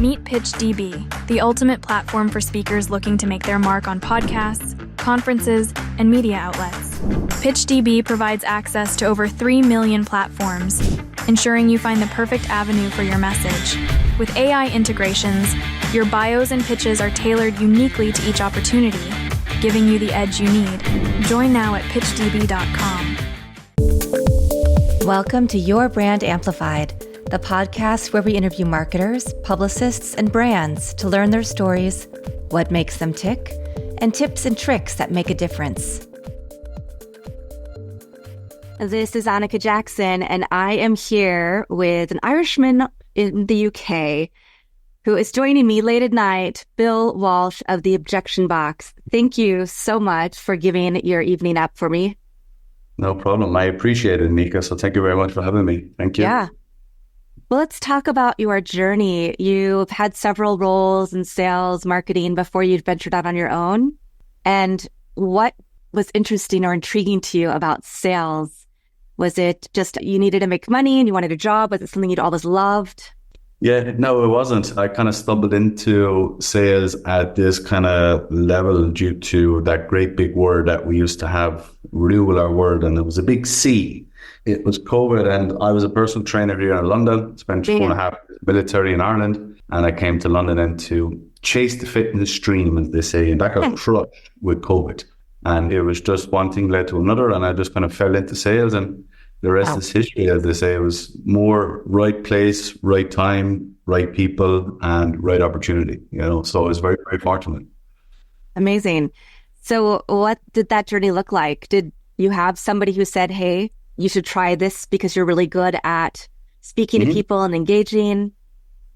Meet PitchDB, the ultimate platform for speakers looking to make their mark on podcasts, conferences, and media outlets. PitchDB provides access to over 3 million platforms, ensuring you find the perfect avenue for your message. With AI integrations, your bios and pitches are tailored uniquely to each opportunity, giving you the edge you need. Join now at pitchdb.com. Welcome to Your Brand Amplified, the podcast where we interview marketers, publicists, and brands to learn their stories, what makes them tick, and tips and tricks that make a difference. This is Anika Jackson, and I am here with an Irishman in the UK who is joining me late at night, Bill Walsh of the Objection Box. Thank you so much for giving your evening up for me. No problem. I appreciate it, Anika. So thank you very much for having me. Thank you. Yeah. Well, let's talk about your journey. You've had several roles in sales, marketing before you ventured out on your own. And what was interesting or intriguing to you about sales? Was it just you needed to make money and you wanted a job? Was it something you'd always loved? Yeah, no, it wasn't. I kind of stumbled into sales at this kind of level due to that great big word that we used to have rule our world, and it was a big C. It was COVID, and I was a personal trainer here in London, spent 4.5 years military in Ireland, and I came to London and to chase the fitness stream, as they say, and that got crushed with COVID. And it was just one thing led to another, and I just kind of fell into sales, and the rest is history, as they say. It was more right place, right time, right people, and right opportunity, so I was very, very fortunate. Amazing. So what did that journey look like? Did you have somebody who said, hey, you should try this because you're really good at speaking to people and engaging?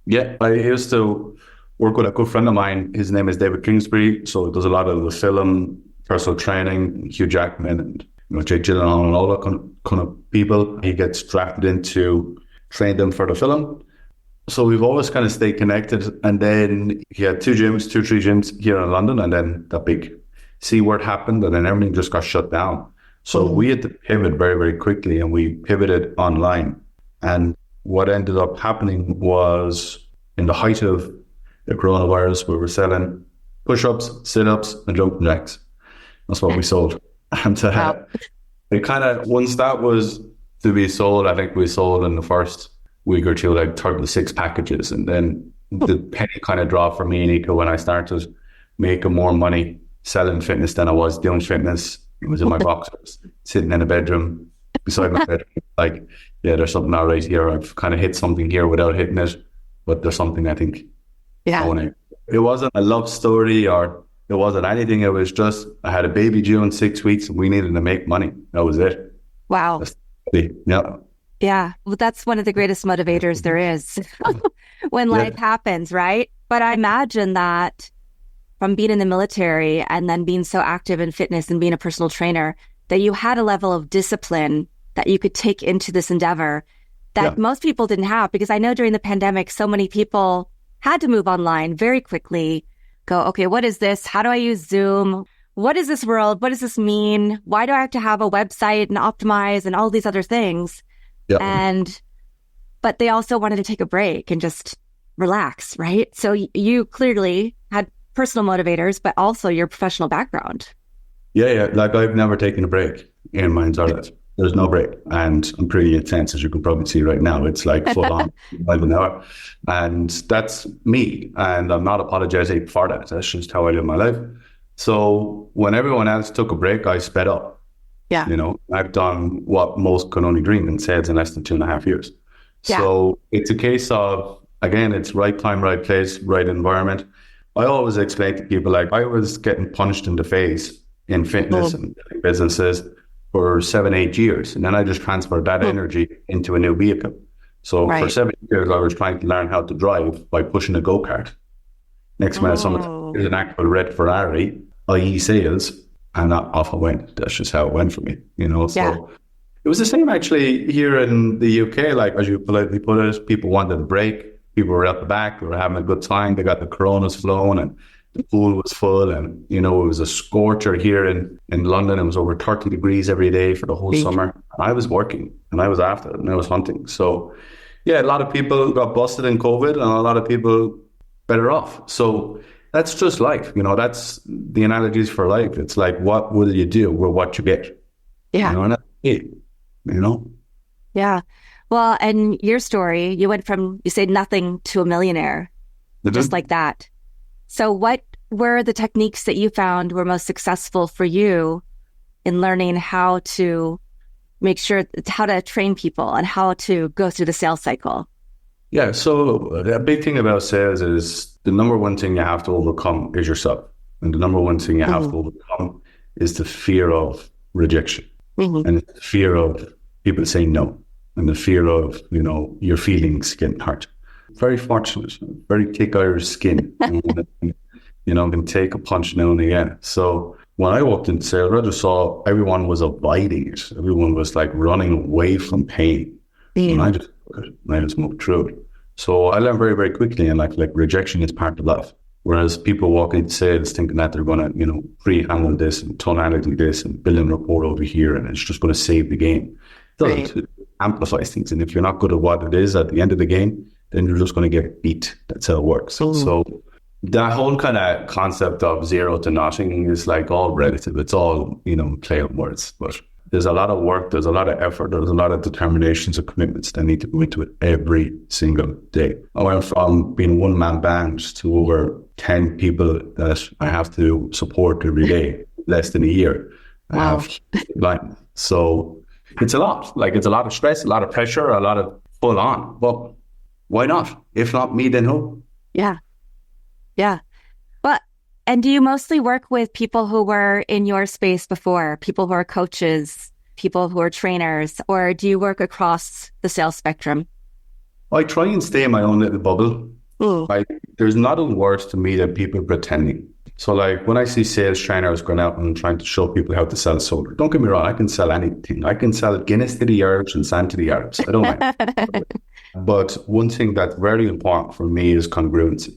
Yeah, I used to work with a good friend of mine. His name is David Kingsbury. So he does a lot of the film, personal training, Hugh Jackman, and Jake Gyllenhaal and all that kind of people. He gets drafted in to train them for the film. So we've always kind of stayed connected. And then he had 3 gyms here in London. And then that big C word happened, and then everything just got shut down. So we had to pivot very, very quickly, and we pivoted online. And what ended up happening was, in the height of the coronavirus, we were selling push-ups, sit-ups, and jumping jacks. That's what we sold. And it kind of, once that was to be sold, I think we sold in the first week or two, like 36 packages. And then the penny kind of dropped for me, Anika, when I started making more money selling fitness than I was doing fitness. It was in my boxers, sitting in a bedroom beside my bedroom. Like, yeah, there's something not right here. I've kind of hit something here without hitting it, but there's something I think. Yeah. It wasn't a love story or it wasn't anything. It was just, I had a baby due in 6 weeks and we needed to make money. That was it. Wow. Yeah. Yeah. Well, that's one of the greatest motivators there is when life happens, right? But I imagine that from being in the military and then being so active in fitness and being a personal trainer, that you had a level of discipline that you could take into this endeavor that most people didn't have. Because I know during the pandemic, so many people had to move online very quickly, go, okay, what is this? How do I use Zoom? What is this world? What does this mean? Why do I have to have a website and optimize and all these other things? But they also wanted to take a break and just relax, right? So you clearly had personal motivators, but also your professional background. Yeah. Like, I've never taken a break in my entire life. There's no break. And I'm pretty intense, as you can probably see right now. It's like full on 5 an hour. And that's me. And I'm not apologetic for that. That's just how I live my life. So when everyone else took a break, I sped up. Yeah. I've done what most can only dream in sales in less than 2.5 years. Yeah. So it's a case of, again, it's right time, right place, right environment. I always explain to people, like, I was getting punched in the face in fitness and businesses for 7-8 years. And then I just transferred that energy into a new vehicle. So for 7 years, I was trying to learn how to drive by pushing a go-kart. Next minute, here's an actual red Ferrari, i.e. sales, and off I went. That's just how it went for me, So it was the same actually here in the UK. Like, as you politely put it, people wanted a break. People were at the back, they were having a good time. They got the coronas flowing and the pool was full. And, it was a scorcher here in London. It was over 30 degrees every day for the whole summer. I was working and I was after it and I was hunting. So, yeah, a lot of people got busted in COVID and a lot of people better off. So that's just life. That's the analogies for life. It's like, what will you do with what you get? Yeah. And that's it, Yeah. Well, and your story, you went from, you said nothing to a millionaire, just like that. So what were the techniques that you found were most successful for you in learning how to make sure, how to train people and how to go through the sales cycle? Yeah. So a big thing about sales is the number one thing you have to overcome is yourself. And the number one thing you have to overcome is the fear of rejection and the fear of people saying no and the fear of, your feelings getting hurt. Very fortunate, very thick Irish skin. Can take a punch now and again. So when I walked into sales, I just saw everyone was avoiding it. Everyone was like running away from pain. And I just moved through it. So I learned very, very quickly, and like rejection is part of life. Whereas people walk into sales thinking that they're going to, pre-handle this and tonality this and build a rapport over here, and it's just going to save the game. It doesn't. It amplifies things. And if you're not good at what it is at the end of the game, then you're just going to get beat. That's how it works. So that whole kind of concept of zero to nothing is like all relative. It's all, play on words. But there's a lot of work, there's a lot of effort, there's a lot of determinations and commitments that need to go into it every single day. I went from being a one-man band to over 10 people that I have to support every day, less than a year. Wow. So it's a lot. Like, it's a lot of stress, a lot of pressure, a lot of full on. But why not? If not me, then who? Yeah. Yeah. Well, and do you mostly work with people who were in your space before, people who are coaches, people who are trainers, or do you work across the sales spectrum? I try and stay in my own little bubble. There's nothing worse to me than people pretending. So like when I see sales trainers going out and trying to show people how to sell solar, don't get me wrong, I can sell anything. I can sell Guinness to the Arabs and sand to the Arabs. I don't mind. But one thing that's very important for me is congruency.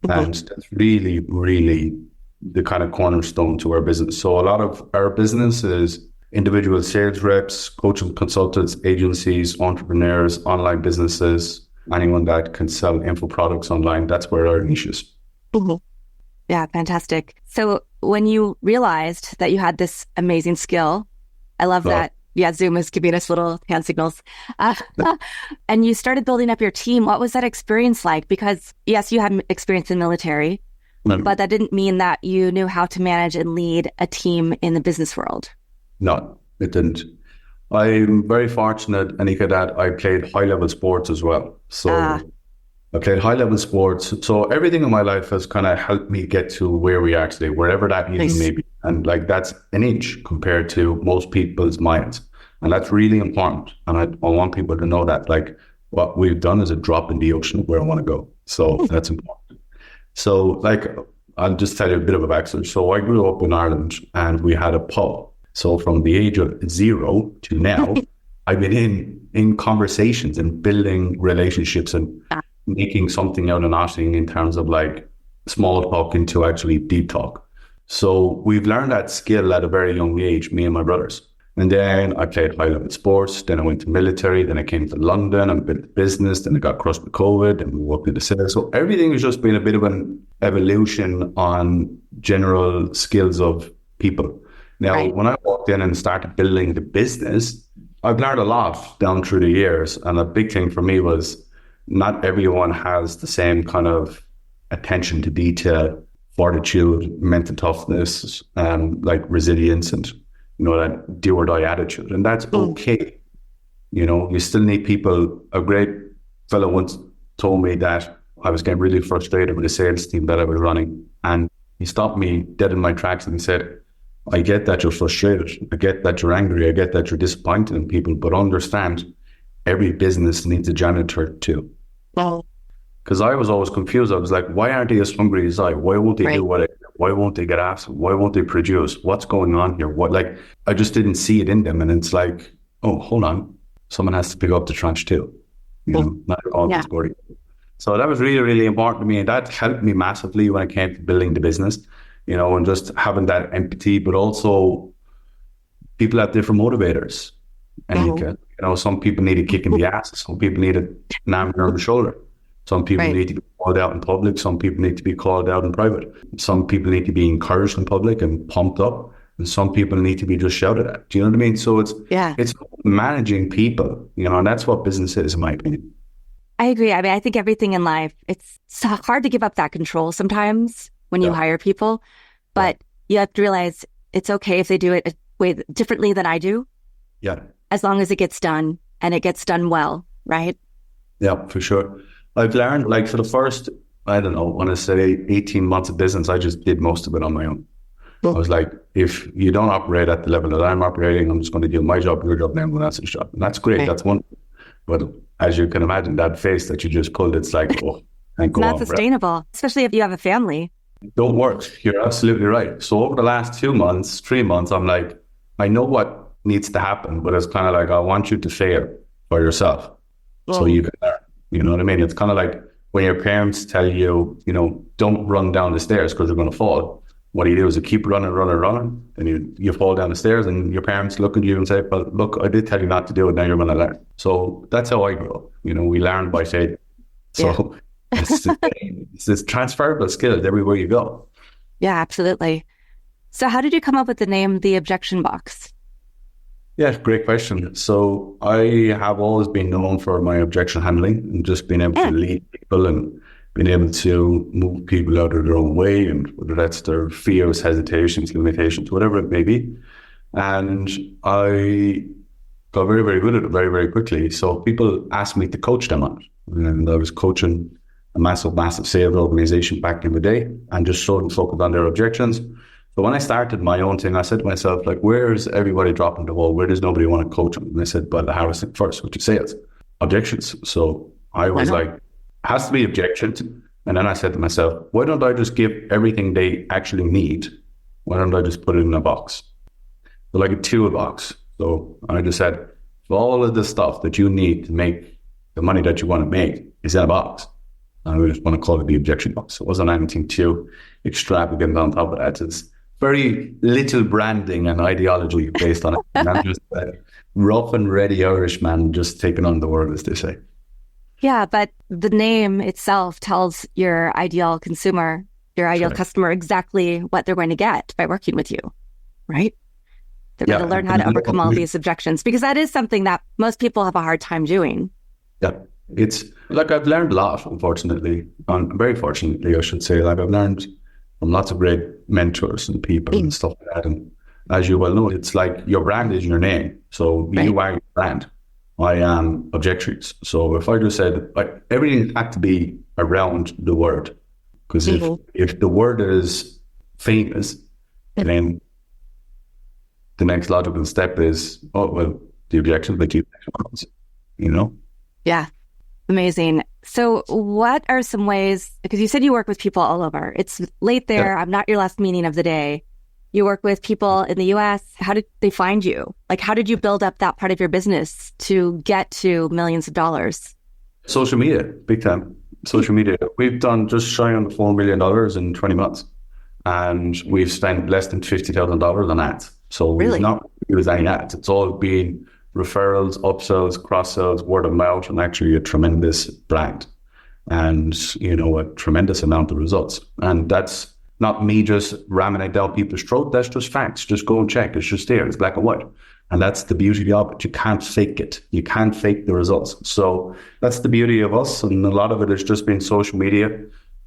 And that's really, really the kind of cornerstone to our business. So a lot of our business is individual sales reps, coaching consultants, agencies, entrepreneurs, online businesses, anyone that can sell info products online. That's where our niche is. Yeah, fantastic. So when you realized that you had this amazing skill, I love that. Yeah, Zoom is giving us little hand signals. And you started building up your team. What was that experience like? Because yes, you had experience in the military, but that didn't mean that you knew how to manage and lead a team in the business world. No, it didn't. I'm very fortunate, Anika, that I played high-level sports as well. So I played high-level sports. So everything in my life has kind of helped me get to where we are today, wherever that even may be. And like that's an inch compared to most people's minds. And that's really important. And I want people to know that like what we've done is a drop in the ocean of where I want to go. So that's important. So like, I'll just tell you a bit of a backstory. So I grew up in Ireland and we had a pub. So from the age of 0 to now, I've been in conversations and building relationships and making something out of nothing in terms of like small talk into actually deep talk. So we've learned that skill at a very young age, me and my brothers. And then I played high-level sports. Then I went to military. Then I came to London and built a business. Then I got crushed with COVID and we worked in the sales. So everything has just been a bit of an evolution on general skills of people. Now, when I walked in and started building the business, I've learned a lot down through the years. And a big thing for me was not everyone has the same kind of attention to detail, fortitude, mental toughness, and like resilience and, that do or die attitude. And that's okay. You still need people. A great fellow once told me that I was getting really frustrated with the sales team that I was running. And he stopped me dead in my tracks and he said, I get that you're frustrated. I get that you're angry. I get that you're disappointed in people, but understand every business needs a janitor too. Because I was always confused. I was like, why aren't they as hungry as I? Why won't they do what I do? Why won't they get asked? Why won't they produce? What's going on here? I just didn't see it in them. And it's like, oh, hold on. Someone has to pick up the trash too. Not all this glory. So that was really, really important to me. And that helped me massively when it came to building the business, and just having that empathy, but also people have different motivators. And some people need a kick in the ass. Some people need an arm on the shoulder. Some people need to get called out in public. Some people need to be called out in private. Some people need to be encouraged in public and pumped up. And some people need to be just shouted at. Do you know what I mean? So it's managing people, and that's what business is, in my opinion. I agree. I mean, I think everything in life, it's so hard to give up that control sometimes when you hire people, but you have to realize it's okay if they do it a way differently than I do. Yeah. As long as it gets done and it gets done well, right? Yeah, for sure. I've learned, like, for the first, I don't know, when I say 18 months of business, I just did most of it on my own. I was like, if you don't operate at the level that I'm operating, I'm just going to do my job, your job, and everyone else's job. And that's great. Right. That's wonderful. But as you can imagine, that face that you just pulled, it's like, oh, and go not sustainable, especially if you have a family. Don't work. You're absolutely right. So over the last 3 months, I'm like, I know what needs to happen, but it's kind of like, I want you to fail for yourself so you can learn. You know what I mean? It's kind of like when your parents tell you, don't run down the stairs because you're going to fall. What you do is you keep running, and you fall down the stairs, and your parents look at you and say, well, look, I did tell you not to do it, now you're going to learn. So that's how I grew up. We learn by failure. So it's this transferable skills everywhere you go. Yeah, absolutely. So how did you come up with the name, The Objection Box? Yeah, great question. So I have always been known for my objection handling and just being able to lead people and being able to move people out of their own way, and whether that's their fears, hesitations, limitations, whatever it may be. And I got very, very good at it very, very quickly. So people asked me to coach them on it. And I was coaching a massive sales organization back in the day and just showed them focused on their objections. So when I started my own thing, I said to myself, like, where's everybody dropping the ball? Where does nobody want to coach them? And I said, well, the hardest thing first, which is sales, objections. So I was like, has to be objections. And then I said to myself, why don't I just give everything they actually need? Why don't I just put it in a box? So like a toolbox. So I just said, all of the stuff that you need to make the money that you want to make is in a box. And we just want to call it the objection box. It wasn't anything too extravagant on top of that. It's very little branding and ideology based on it. And I'm just a rough and ready Irish man just taking on the world, as they say. Yeah, but the name itself tells your ideal consumer, your ideal customer, exactly what they're going to get by working with you, right? They're going to learn how to overcome all these objections, because that is something that most people have a hard time doing. Yeah, it's like I've learned a lot, unfortunately, and very fortunately, I should say. Like I've learned from lots of great mentors and people and stuff like that. And as you well know, it's like your brand is your name. So you are your brand. I am objections. So if I just said, like, everything had to be around the word, because if the word is famous, then the next logical step is, the objection, but Yeah, amazing. So what are some ways, because you said you work with people all over. It's late there. Yeah. I'm not your last meeting of the day. You work with people in the US. How did they find you? Like, how did you build up that part of your business to get to millions of dollars? Social media, big time. Social media. We've done just shy on $4 million in 20 months. And we've spent less than $50,000 on ads. So we've not used any ads. It's all been referrals, upsells, cross-sells, word of mouth, and actually a tremendous brand. And, a tremendous amount of results. And that's not me just ramming it down people's throat. That's just facts. Just go and check. It's just there. It's black and white. And that's the beauty of it. You can't fake it. You can't fake the results. So that's the beauty of us. And a lot of it has just been social media,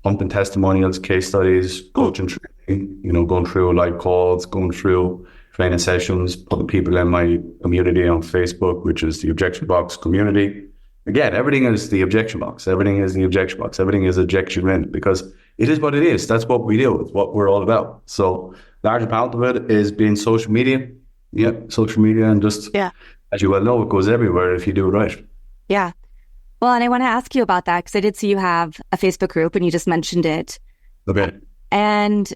pumping testimonials, case studies, coaching training, going through live calls, going through training sessions, putting people in my community on Facebook, which is the Objection Box community. Again, everything is the Objection Box. Everything is the Objection Box. Everything is objection in, because it is what it is. That's what we do. It's what we're all about. So large amount of it is being social media. Yeah, social media, and just, as you well know, it goes everywhere if you do it right. Yeah. Well, and I want to ask you about that, because I did see you have a Facebook group and you just mentioned it. Okay. And,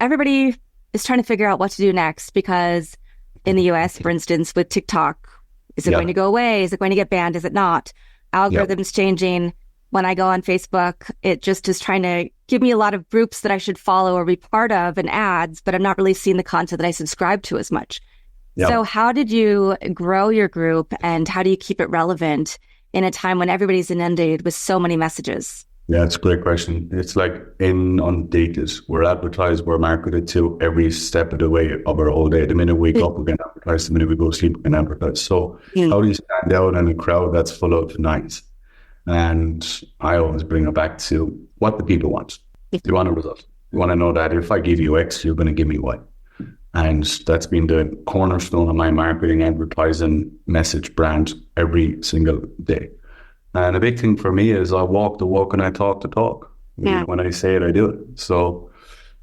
everybody is trying to figure out what to do next, because in the US, for instance, with TikTok, is it going to go away? Is it going to get banned? Is it not? Algorithms changing. When I go on Facebook, it just is trying to give me a lot of groups that I should follow or be part of and ads, but I'm not really seeing the content that I subscribe to as much. So how did you grow your group, and how do you keep it relevant in a time when everybody's inundated with so many messages? Yeah, it's a great question. It's like inundated. We're advertised, we're marketed to every step of the way of our whole day. The minute we wake up, we're getting advertised. The minute we go to sleep, we're getting advertised. So how do you stand out in a crowd that's full of nice? And I always bring it back to what the people want. They want a result. You want to know that if I give you X, you're going to give me Y. And that's been the cornerstone of my marketing, advertising, message, brand every single day. And a big thing for me is I walk the walk and I talk the talk. Yeah. When I say it, I do it. So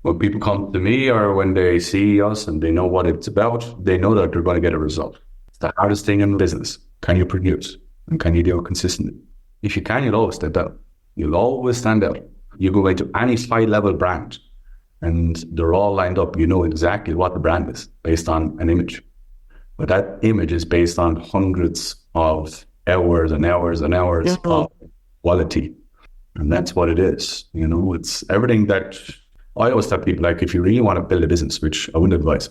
when people come to me or when they see us and they know what it's about, they know that they're going to get a result. It's the hardest thing in business. Can you produce? And can you do it consistently? If you can, you'll always stand out. You'll always stand out. You go into any high-level brand and they're all lined up. You know exactly what the brand is based on an image. But that image is based on hundreds of hours and hours and hours of quality. And that's what it is. You know, it's everything that I always tell people, like, if you really want to build a business, which I wouldn't advise,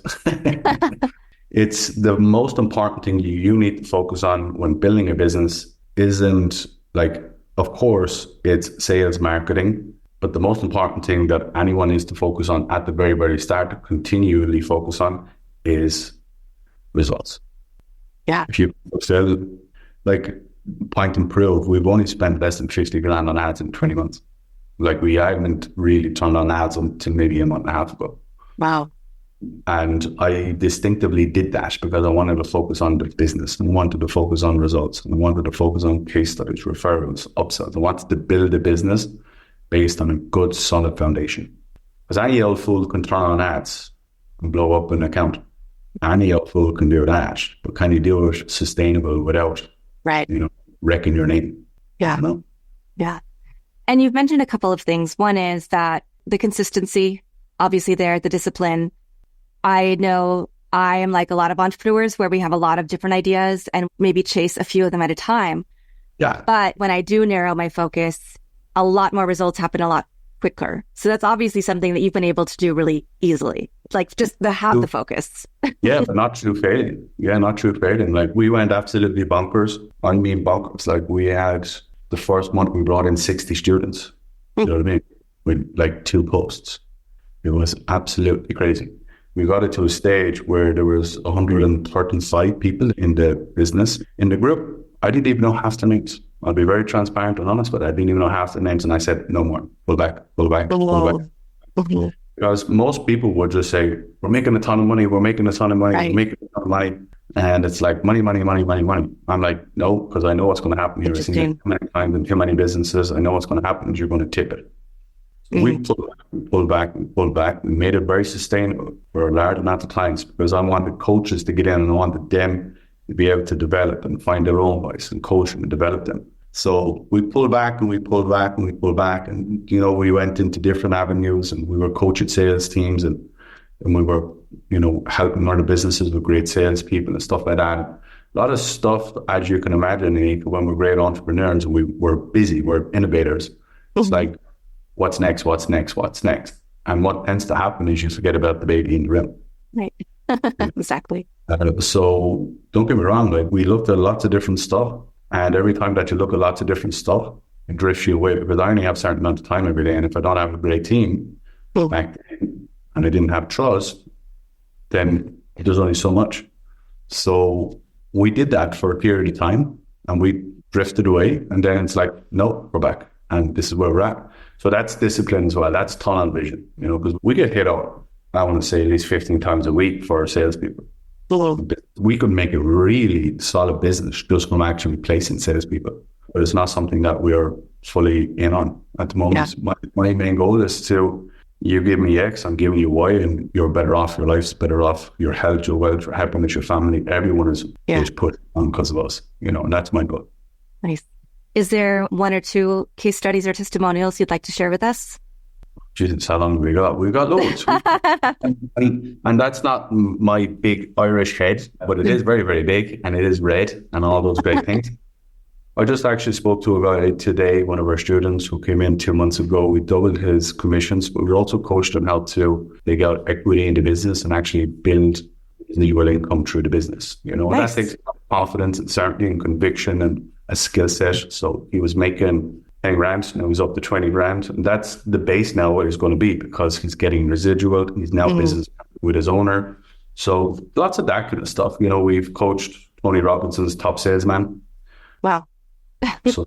it's the most important thing you need to focus on when building a business isn't like, of course, it's sales marketing, but the most important thing that anyone needs to focus on at the very, very start, to continually focus on, is results. Yeah. If you sell, like, point and prove, we've only spent less than 50 grand on ads in 20 months. Like, we hadn't really turned on ads until maybe a month and a half ago. Wow. And I distinctively did that because I wanted to focus on the business and wanted to focus on results and I wanted to focus on case studies, referrals, upsells. I wanted to build a business based on a good, solid foundation. Because any old fool can turn on ads and blow up an account. Any old fool can do that, but can you do it sustainable without, wrecking your name? Yeah. No. Yeah. And you've mentioned a couple of things. One is that the consistency, obviously there, the discipline. I know I am like a lot of entrepreneurs where we have a lot of different ideas and maybe chase a few of them at a time. Yeah. But when I do narrow my focus, a lot more results happen a lot quicker. So that's obviously something that you've been able to do really easily. Like just have the focus. Yeah, but not through failing. Yeah, not through failing. Like we went absolutely bonkers. I mean bonkers. Like we had the first month we brought in 60 students. You know what I mean? With like 2 posts. It was absolutely crazy. We got it to a stage where there was 135 people in the business. In the group, I didn't even know half the names. I'll be very transparent and honest, but I didn't even know half the names. And I said, no more, pull back. Because most people would just say, we're making a ton of money, we're making a ton of money, we're making a ton of money. And it's like money. I'm like, no, because I know what's going to happen here. I've seen it too many times in too many businesses. I know what's going to happen is you're going to tip it. We pulled back. We made it very sustainable for a large amount of clients because I wanted coaches to get in and I wanted them to be able to develop and find their own voice and coach them and develop them. So we pulled back and we pulled back and we pulled back and, we went into different avenues and we were coaching sales teams and we were, helping other businesses with great salespeople and stuff like that. A lot of stuff, as you can imagine, Anika, when we're great entrepreneurs and we're busy, we're innovators. It's like, what's next? And what tends to happen is you forget about the baby in the room. Right. Exactly. So don't get me wrong, like we looked at lots of different stuff. And every time that you look at lots of different stuff, it drifts you away because I only have a certain amount of time every day. And if I don't have a great team back then, and I didn't have trust, then there's only so much. So we did that for a period of time and we drifted away. And then it's like, no, we're back. And this is where we're at. So that's discipline as well. That's tunnel vision, because we get hit out, I want to say at least 15 times a week for our salespeople. We could make a really solid business just from actually placing salespeople. But it's not something that we're fully in on at the moment. Yeah. My main goal is to, you give me X, I'm giving you Y, and you're better off, your life's better off, your health, your wealth, your happiness, your family, everyone is put on because of us, and that's my goal. Nice. Is there 1 or 2 case studies or testimonials you'd like to share with us? Jesus, how long have we got? We've got loads. and that's not my big Irish head, but it is very, very big and it is red and all those great things. I just actually spoke to a guy today, one of our students who came in 2 months ago. We doubled his commissions, but we also coached him how to take out equity in the business and actually build legal income through the business. Nice. That takes confidence and certainty and conviction and a skill set. So he was making 10 grand, now he's up to 20 grand. And that's the base now what he's going to be, because he's getting residual. He's now business with his owner. So lots of that kind of stuff. You know, we've coached Tony Robinson's top salesman. Wow. So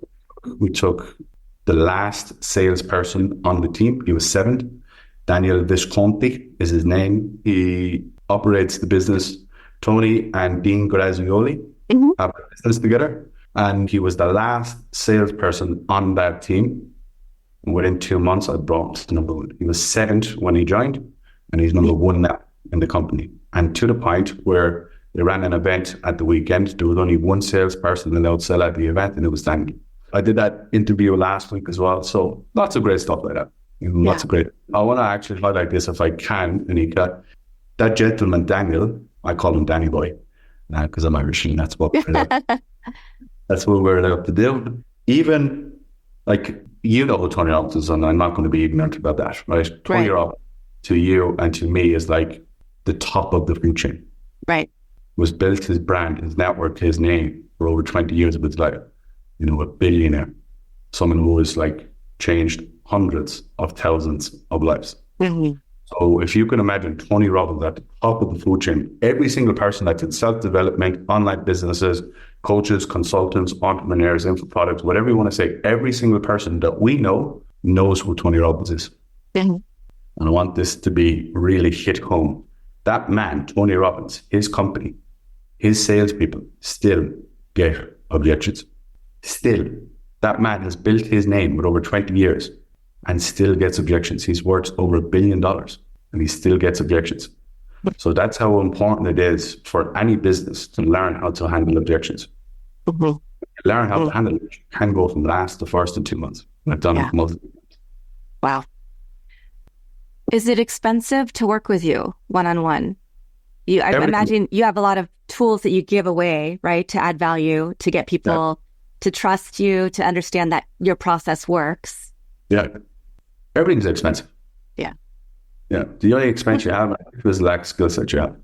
we took the last salesperson on the team. He was 7th. Daniel Visconti is his name. He operates the business. Tony and Dean Grazioli have a business together. And he was the last salesperson on that team. And within 2 months, I brought him to number 1. He was 7th when he joined, and he's number 1 now in the company. And to the point where they ran an event at the weekend, there was only one salesperson allowed to sell at the event, and it was Daniel. I did that interview last week as well. So lots of great stuff like that. Lots of great. I want to actually highlight this if I can, Anika. That gentleman, Daniel, I call him Danny Boy because I'm Irish, and that's what that's what we're allowed to do. Even like, you know who Tony Robbins is, and I'm not going to be ignorant about that, right? Tony Robbins to you and to me is like the top of the food chain. Right. Was built his brand, his network, his name for over 20 years of his life. You know, a billionaire, someone who has like changed hundreds of thousands of lives. So if you can imagine Tony Robbins at the top of the food chain, every single person that's in self-development, online businesses, coaches, consultants, entrepreneurs, info products, whatever you want to say, every single person that we know knows who Tony Robbins is. And I want this to be really hit home. That man, Tony Robbins, his company, his salespeople still get objections. Still, that man has built his name with over 20 years and still gets objections. He's worth over $1 billion and he still gets objections. So that's how important it is for any business to learn how to handle objections. Learn how to handle it. You can go from last to first in 2 months. I've done it multiple times. Wow. Is it expensive to work with you one-on-one? I imagine you have a lot of tools that you give away, right? To add value, to get people to trust you, to understand that your process works. Yeah. Everything's expensive. Yeah. Yeah. The only expense you have is the lack of skill set you have.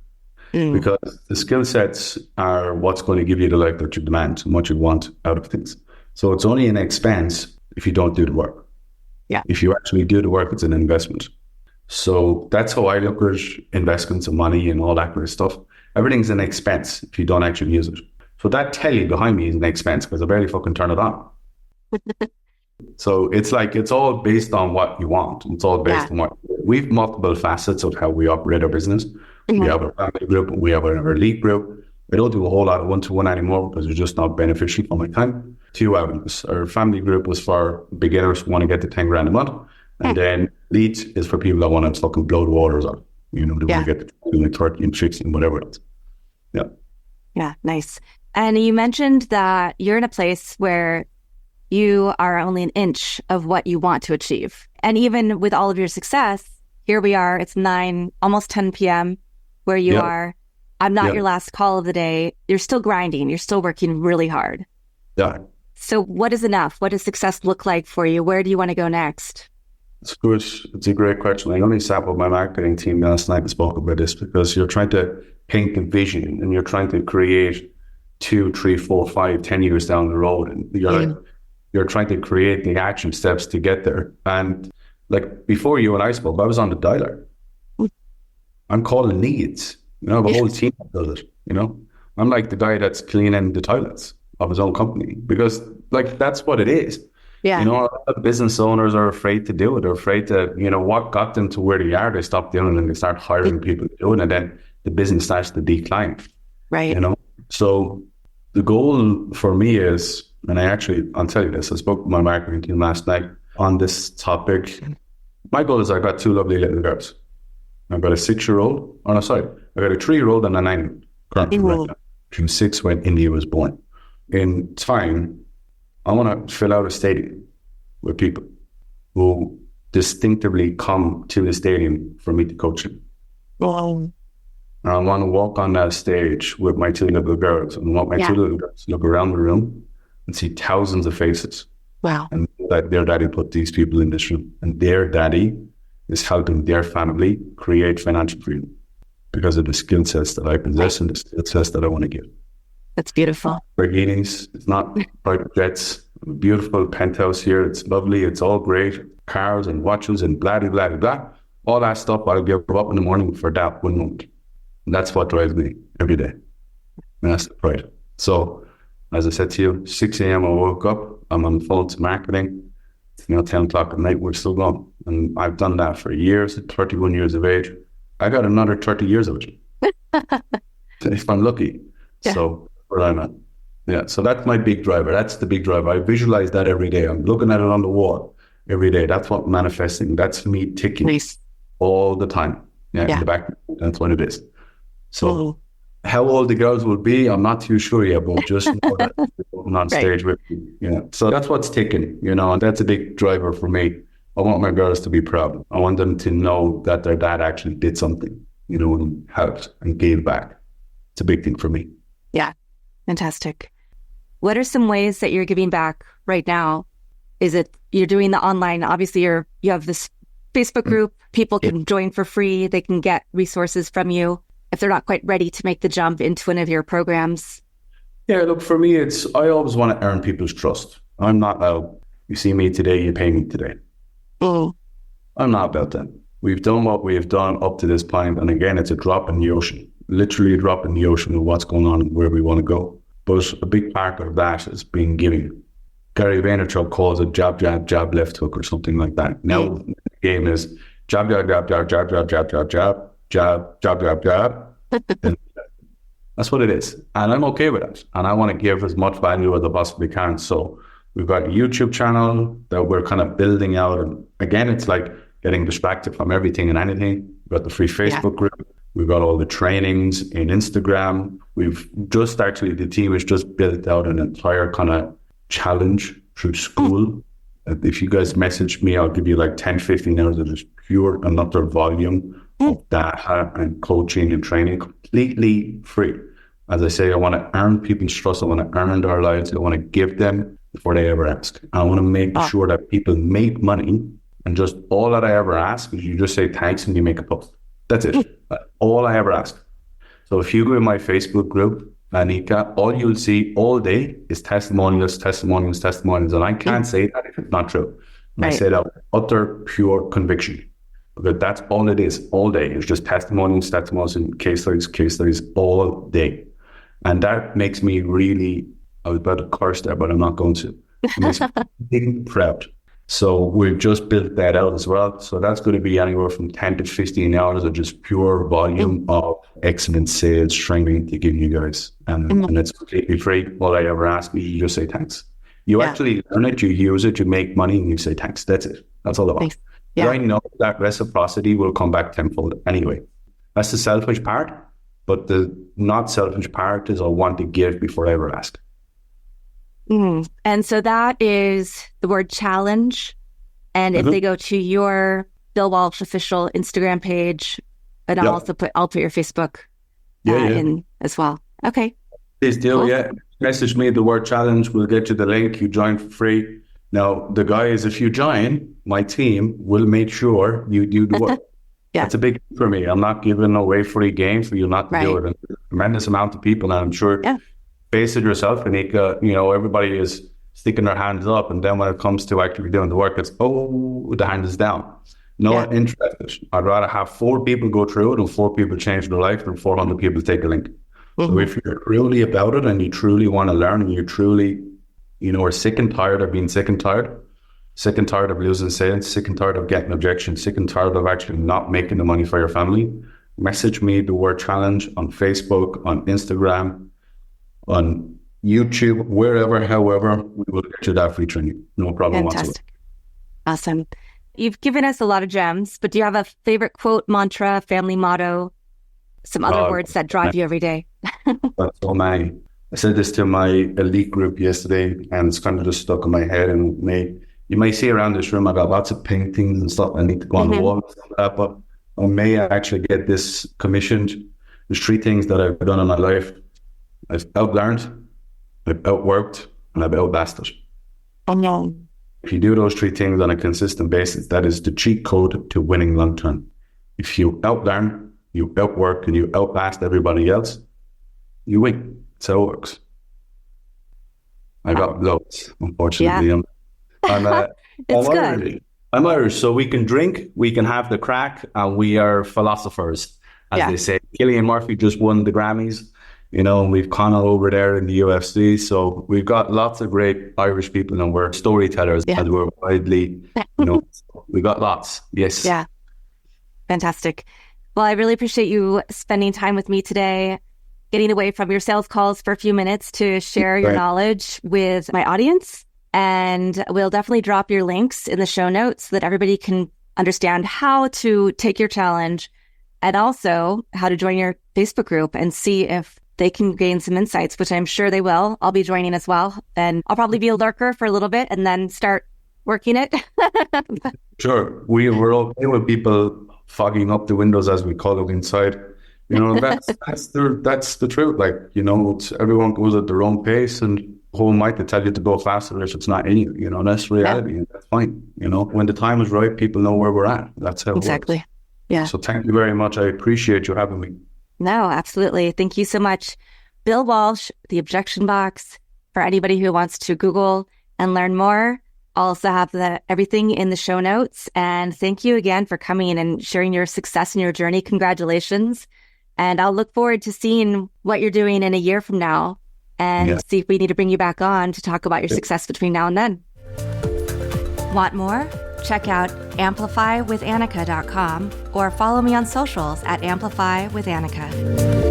Because the skill sets are what's going to give you the life that you demand and what you want out of things. So it's only an expense if you don't do the work. Yeah. If you actually do the work, it's an investment. So that's how I look at investments and money and all that kind of stuff. Everything's an expense if you don't actually use it. So that telly behind me is an expense because I barely fucking turn it on. So it's like, it's all based on what you want. It's all based on what we've multiple facets of how we operate our business. We have a family group, we have an elite group. I don't do a whole lot of one-to-one anymore because it's just not beneficial for my time. 2 avenues. Our family group was for beginners who want to get to 10 grand a month. And then elite is for people that want to fucking blow the waters up. You know, they want to get to like 30 and 60 and whatever else. Yeah. Yeah, nice. And you mentioned that you're in a place where you are only an inch of what you want to achieve. And even with all of your success, here we are, it's 9, almost 10 p.m. where you are. I'm not your last call of the day. You're still grinding. You're still working really hard. Yeah. So what is enough? What does success look like for you? Where do you want to go next? It's good. It's a great question. I only sat with my marketing team last night and spoke about this because you're trying to paint a vision and you're trying to create 2, 3, 4, 5, 10 years down the road. And you're trying to create the action steps to get there. And like before you and I spoke, I was on the dialer. I'm calling leads. You know, the whole team does it. You know, I'm like the guy that's cleaning the toilets of his own company because like that's what it is. Yeah. You know, a lot of business owners are afraid to do it. They're afraid to, you know, what got them to where they are, they stop doing it and they start hiring people to do it. And then the business starts to decline. Right. You know, so the goal for me is, and I'll tell you this, I spoke with my marketing team last night on this topic. My goal is I've got 2 lovely little girls. I've got a 6-year-old. Oh, no, sorry. I got a 3-year-old and a 9-year-old. Currently, right now. She was 6 when India was born. In time, I want to fill out a stadium with people who distinctively come to the stadium for me to coach them. And I want to walk on that stage with my 2 little girls and I want my 2 little girls to look around the room and see thousands of faces. Wow. And that their daddy put these people in this room and their daddy is helping their family create financial freedom because of the skill sets that I possess and the skill sets that I want to give. That's beautiful. Lamborghinis, it's not private jets. beautiful penthouse here. It's lovely. It's all great. Cars and watches and blah, blah, blah, blah. All that stuff I'll give up in the morning for that 1 month. And that's what drives me every day. And that's the pride. So, as I said to you, 6 a.m. I woke up. I'm on the phone to marketing. It's now 10 o'clock at night. We're still going. And I've done that for years, at 31 years of age. I got another 30 years of it. If I'm lucky. Yeah. So, where I'm at. Yeah, so that's my big driver. That's the big driver. I visualize that every day. I'm looking at it on the wall every day. That's what manifesting. That's me ticking all the time. Yeah, in the back. That's what it is. So how old the girls will be, I'm not too sure yet, but just know that they're on stage with me. Yeah. So that's what's ticking, and that's a big driver for me. I want my girls to be proud. I want them to know that their dad actually did something, and helped and gave back. It's a big thing for me. Yeah. Fantastic. What are some ways that you're giving back right now? Is it you're doing the online? Obviously, you have this Facebook group. People can join for free. They can get resources from you if they're not quite ready to make the jump into one of your programs. Yeah, look, for me, I always want to earn people's trust. I'm not you see me today, you pay me today. I'm not about that. We've done what we've done up to this point. And again, it's a drop in the ocean. Literally a drop in the ocean of what's going on and where we want to go. But a big part of that is being giving. Gary Vaynerchuk calls it jab, jab, jab, left hook or something like that. Now the game is jab, jab, jab, jab, jab, jab, jab, jab, jab, jab, jab, jab, jab. That's what it is. And I'm okay with it. And I want to give as much value as I possibly can. So we've got a YouTube channel that we're kind of building out. And again, it's like getting distracted from everything and anything. We've got the free Facebook group. We've got all the trainings in Instagram. We've just actually, the team has just built out an entire kind of challenge through school. If you guys message me, I'll give you like 10, 15 hours of just pure another volume of data and coaching and training, completely free. As I say, I want to earn people's trust. I want to earn their lives. I want to give them before they ever ask. I want to make sure that people make money. And just all that I ever ask is you just say thanks and you make a post. That's it. All I ever ask. So if you go in my Facebook group, Anika, all you'll see all day is testimonials, testimonials, testimonials. And I can't say that if it's not true. And I say that with utter pure conviction. Because that's all it is all day. It's just testimonials, testimonials, and case studies all day. And that makes me really, I was about to curse there, but I'm not going to. It makes me really proud. So we've just built that out as well. So that's going to be anywhere from 10 to 15 hours of just pure volume of excellent sales training to give you guys. And it's completely free. All I ever ask you just say thanks. You actually learn it, you use it, you make money, and you say thanks. That's it. That's all about it. Yeah. I know that reciprocity will come back tenfold anyway. That's the selfish part. But the not selfish part is I want to give before I ever ask. And so that is the word challenge. And if they go to your Bill Walsh official Instagram page, and I'll also put your Facebook in as well. Okay. Please do, Message me the word challenge. We'll get you the link. You join for free. Now, the guys, if you join, my team will make sure you do the work. That's a big thing for me. I'm not giving away free games for you not to do it. And a tremendous amount of people, and I'm sure face it yourself, Anika, everybody is sticking their hands up, and then when it comes to actually doing the work, it's, the hand is down. Not interested. I'd rather have 4 people go through it and 4 people change their life than 400 people take a link. So if you're truly about it and you truly want to learn and you truly, are sick and tired of being sick and tired of losing sales, sick and tired of getting objections, sick and tired of actually not making the money for your family, message me the word challenge on Facebook, on Instagram, on YouTube, wherever, however, we will get you that free training. No problem whatsoever. Awesome. You've given us a lot of gems, but do you have a favorite quote, mantra, family motto, some other words that drive you every day? That's so many. I said this to my elite group yesterday, and it's kind of just stuck in my head. And you may see around this room, I got lots of paintings and stuff. I need to go on the wall and stuff like that, but I may actually get this commissioned. There's 3 things that I've done in my life. I've outlearned, I've outworked, and I've outlasted. If you do those 3 things on a consistent basis, that is the cheat code to winning long term. If you outlearn, you outwork, and you outlast everybody else, you win. That's how it works. I got loads, unfortunately. Yeah. I'm It's I'm good. Irish. I'm Irish, so we can drink, we can have the crack, and we are philosophers, as they say. Cillian Murphy just won the Grammys, and we've Conor over there in the UFC. So we've got lots of great Irish people, and we're storytellers, as we're widely, we got lots. Yes. Yeah. Fantastic. Well, I really appreciate you spending time with me today, getting away from your sales calls for a few minutes to share your knowledge with my audience. And we'll definitely drop your links in the show notes so that everybody can understand how to take your challenge and also how to join your Facebook group and see if they can gain some insights, which I'm sure they will. I'll be joining as well. And I'll probably be a lurker for a little bit and then start working it. Sure. We're okay with people fogging up the windows, as we call it, inside. That's the truth. Like, everyone goes at their own pace, and who might to tell you to go faster if it's not in you, that's reality, and that's fine. When the time is right, people know where we're at. That's how it Exactly. works. Yeah. So thank you very much. I appreciate you having me. No, absolutely. Thank you so much. Bill Walsh, the Objection Box, for anybody who wants to Google and learn more. I'll also have everything in the show notes. And thank you again for coming and sharing your success and your journey. Congratulations. And I'll look forward to seeing what you're doing in a year from now and see if we need to bring you back on to talk about your success between now and then. Want more? Check out amplifywithanika.com or follow me on socials at amplifywithanika.